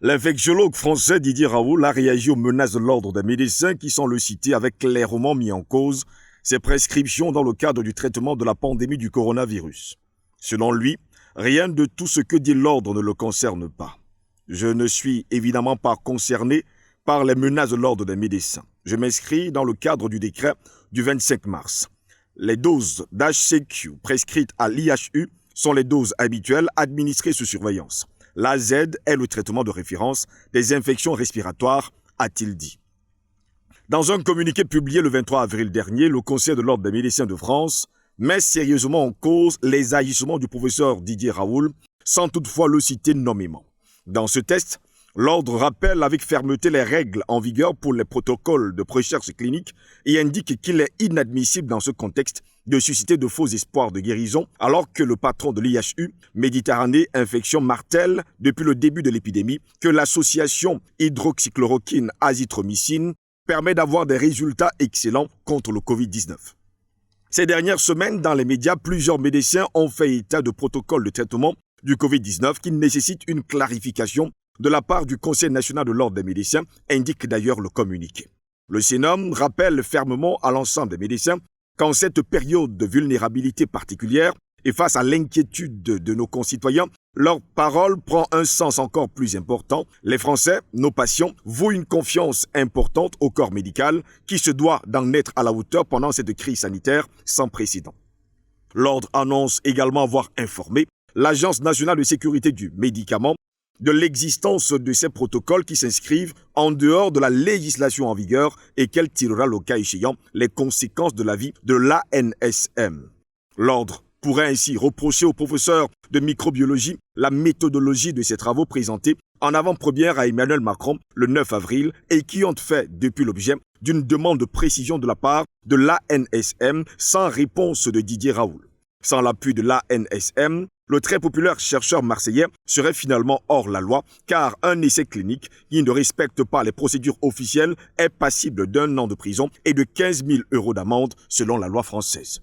L'infectiologue français Didier Raoult a réagi aux menaces de l'ordre des médecins qui sont le cité avec clairement mis en cause ses prescriptions dans le cadre du traitement de la pandémie du coronavirus. Selon lui, rien de tout ce que dit l'ordre ne le concerne pas. Je ne suis évidemment pas concerné par les menaces de l'ordre des médecins. Je m'inscris dans le cadre du décret du 25 mars. Les doses d'HCQ prescrites à l'IHU sont les doses habituelles administrées sous surveillance. L'AZ est le traitement de référence des infections respiratoires, a-t-il dit. Dans un communiqué publié le 23 avril dernier, le Conseil de l'Ordre des médecins de France met sérieusement en cause les agissements du professeur Didier Raoult, sans toutefois le citer nommément. Dans ce texte, l'Ordre rappelle avec fermeté les règles en vigueur pour les protocoles de recherche clinique et indique qu'il est inadmissible dans ce contexte de susciter de faux espoirs de guérison alors que le patron de l'IHU, Méditerranée Infection, martèle depuis le début de l'épidémie que l'association hydroxychloroquine-azithromycine permet d'avoir des résultats excellents contre le Covid-19. Ces dernières semaines, dans les médias, plusieurs médecins ont fait état de protocoles de traitement du Covid-19 qui nécessitent une clarification de la part du Conseil national de l'Ordre des médecins, indique d'ailleurs le communiqué. Le CNOM rappelle fermement à l'ensemble des médecins qu'en cette période de vulnérabilité particulière et face à l'inquiétude de nos concitoyens, leur parole prend un sens encore plus important. Les Français, nos patients, vouent une confiance importante au corps médical qui se doit d'en être à la hauteur pendant cette crise sanitaire sans précédent. L'Ordre annonce également avoir informé l'Agence nationale de sécurité du médicament de l'existence de ces protocoles qui s'inscrivent en dehors de la législation en vigueur et qu'elle tirera le cas échéant les conséquences de l'avis de l'ANSM. L'Ordre pourrait ainsi reprocher au professeur de microbiologie la méthodologie de ses travaux présentés en avant-première à Emmanuel Macron le 9 avril et qui ont fait depuis l'objet d'une demande de précision de la part de l'ANSM sans réponse de Didier Raoult. Sans l'appui de l'ANSM, le très populaire chercheur marseillais serait finalement hors la loi car un essai clinique qui ne respecte pas les procédures officielles est passible d'1 an de prison et de 15 000 € d'amende selon la loi française.